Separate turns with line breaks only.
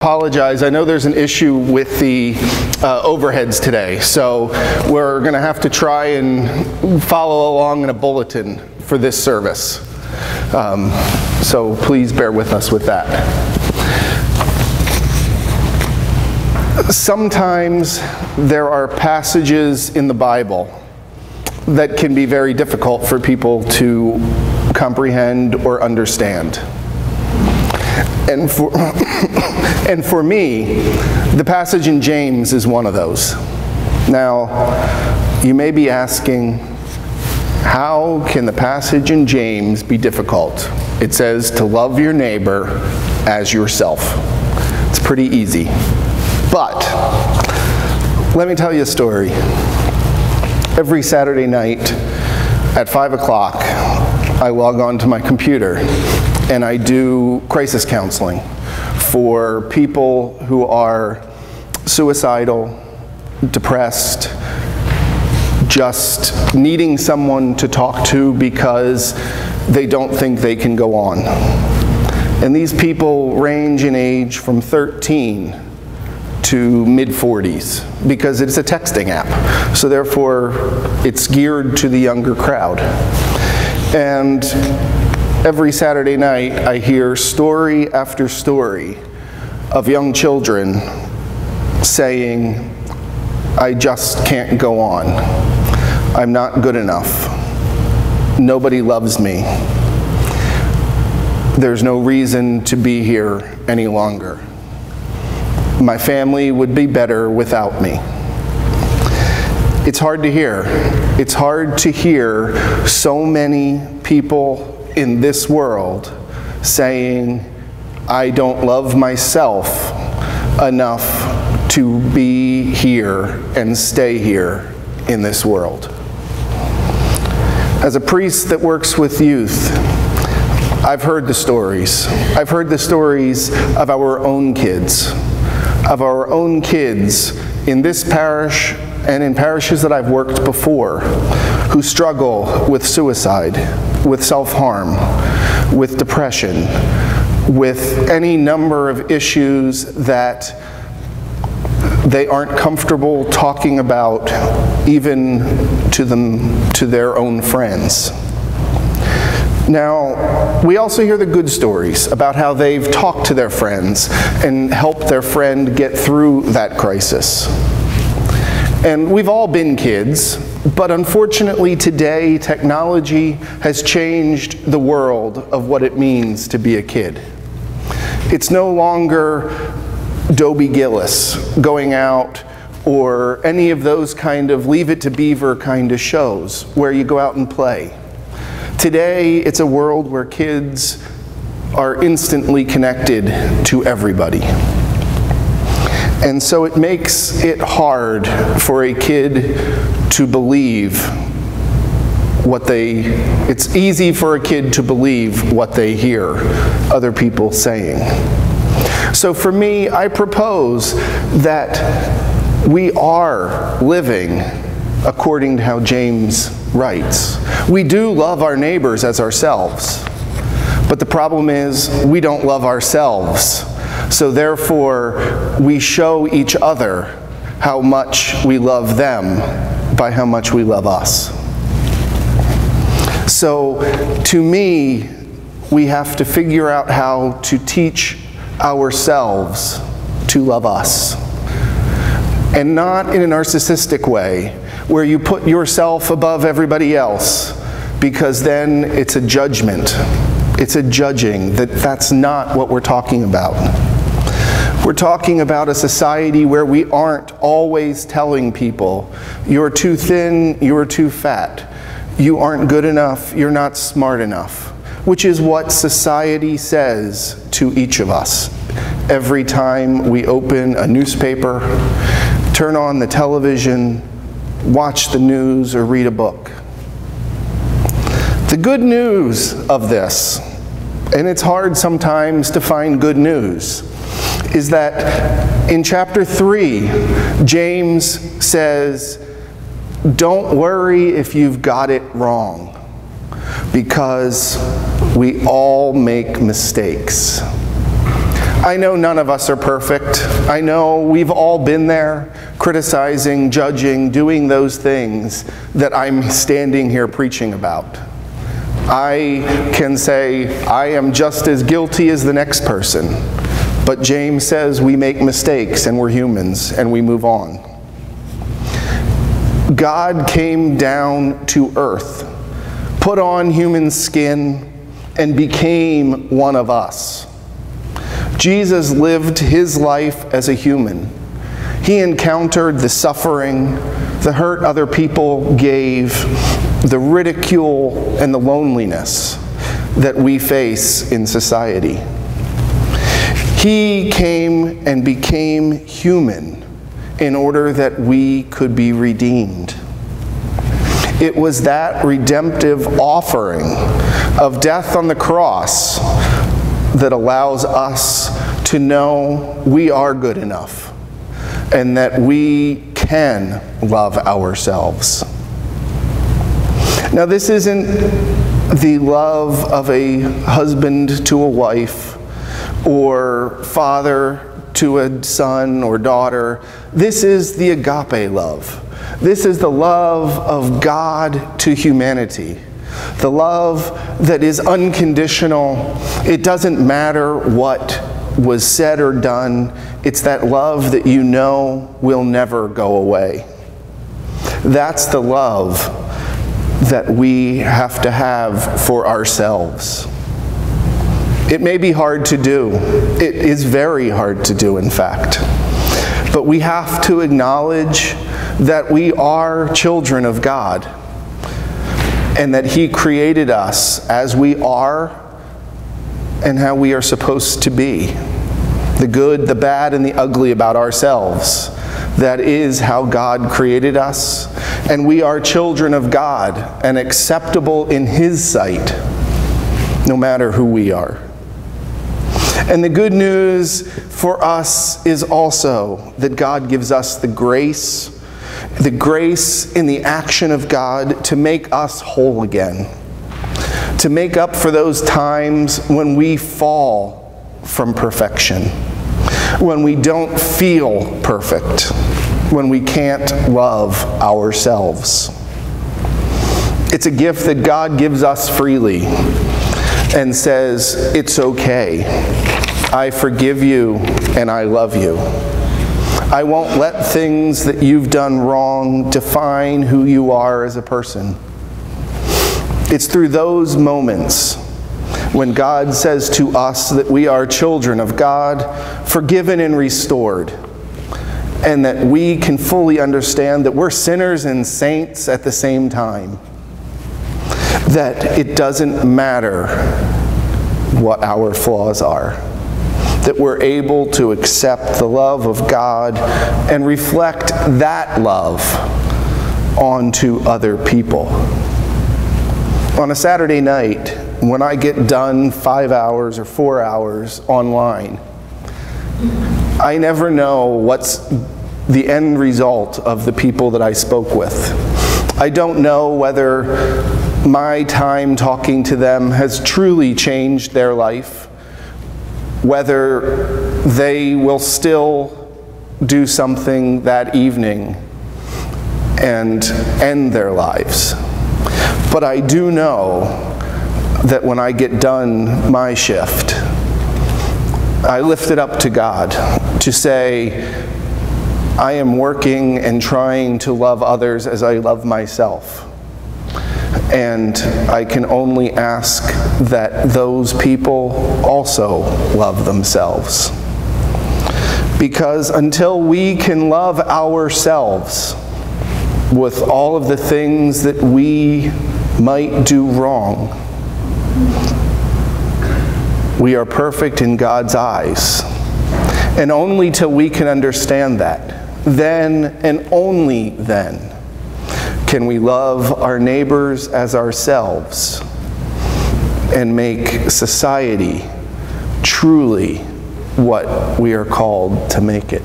apologize. I know there's an issue with the overheads today, so we're going to have to try and follow along in a bulletin for this service. So please bear with us with that. Sometimes there are passages in the Bible that can be very difficult for people to comprehend or understand. And for me, the passage in James is one of those. Now, you may be asking, how can the passage in James be difficult? It says to love your neighbor as yourself. It's pretty easy. But let me tell you a story. Every Saturday night at 5 o'clock, I log on to my computer and I do crisis counseling for people who are suicidal, depressed, just needing someone to talk to because they don't think they can go on. And these people range in age from 13 to mid-40s because it's a texting app. So therefore, it's geared to the younger crowd. And every Saturday night, I hear story after story of young children saying, I just can't go on. I'm not good enough. Nobody loves me. There's no reason to be here any longer. My family would be better without me. It's hard to hear. It's hard to hear so many people in this world saying, I don't love myself enough to be here and stay here in this world. As a priest that works with youth, I've heard the stories. I've heard the stories of our own kids. Of our own kids in this parish and in parishes that I've worked before who struggle with suicide, with self-harm, with depression, with any number of issues that they aren't comfortable talking about even to their own friends. Now, we also hear the good stories about how they've talked to their friends and helped their friend get through that crisis. And we've all been kids, but unfortunately today technology has changed the world of what it means to be a kid. It's no longer Dobie Gillis going out or any of those kind of Leave It to Beaver kind of shows where you go out and play. Today, it's a world where kids are instantly connected to everybody. And so it makes it hard for a kid to believe it's easy for a kid to believe what they hear other people saying. So for me, I propose that we are living according to how James writes. We do love our neighbors as ourselves, but the problem is we don't love ourselves. So therefore, we show each other how much we love them by how much we love us. So to me, we have to figure out how to teach ourselves to love us. And not in a narcissistic way, where you put yourself above everybody else, because then it's a judgment. It's a judging. That's not what we're talking about. We're talking about a society where we aren't always telling people, you're too thin, you're too fat, you aren't good enough, you're not smart enough, which is what society says to each of us every time we open a newspaper, turn on the television, watch the news, or read a book. The good news of this, and it's hard sometimes to find good news, is that in chapter 3, James says, don't worry if you've got it wrong, because we all make mistakes. I know none of us are perfect. I know we've all been there, criticizing, judging, doing those things that I'm standing here preaching about. I can say I am just as guilty as the next person. But James says we make mistakes and we're humans and we move on. God came down to earth, put on human skin, and became one of us. Jesus lived his life as a human. He encountered the suffering, the hurt other people gave, the ridicule and the loneliness that we face in society. He came and became human in order that we could be redeemed. It was that redemptive offering of death on the cross that allows us to know we are good enough and that we can love ourselves. Now, this isn't the love of a husband to a wife or father to a son or daughter. This is the agape love. This is the love of God to humanity. The love that is unconditional. It doesn't matter what was said or done. It's that love that you know will never go away. That's the love that we have to have for ourselves. It may be hard to do. It is very hard to do, in fact. But we have to acknowledge that we are children of God and that He created us as we are and how we are supposed to be. The good, the bad, and the ugly about ourselves. That is how God created us. And we are children of God and acceptable in His sight, no matter who we are. And the good news for us is also that God gives us the grace in the action of God to make us whole again, to make up for those times when we fall from perfection, when we don't feel perfect, when we can't love ourselves. It's a gift that God gives us freely and says, it's okay. I forgive you and I love you. I won't let things that you've done wrong define who you are as a person. It's through those moments when God says to us that we are children of God, forgiven and restored, and that we can fully understand that we're sinners and saints at the same time. That it doesn't matter what our flaws are. That we're able to accept the love of God and reflect that love onto other people. On a Saturday night, when I get done 5 hours or 4 hours online, I never know what's the end result of the people that I spoke with. I don't know whether my time talking to them has truly changed their life, whether they will still do something that evening and end their lives. But I do know that when I get done my shift, I lift it up to God to say, I am working and trying to love others as I love myself. And I can only ask that those people also love themselves. Because until we can love ourselves with all of the things that we might do wrong, we are perfect in God's eyes. And only till we can understand that, then and only then, can we love our neighbors as ourselves and make society truly what we are called to make it.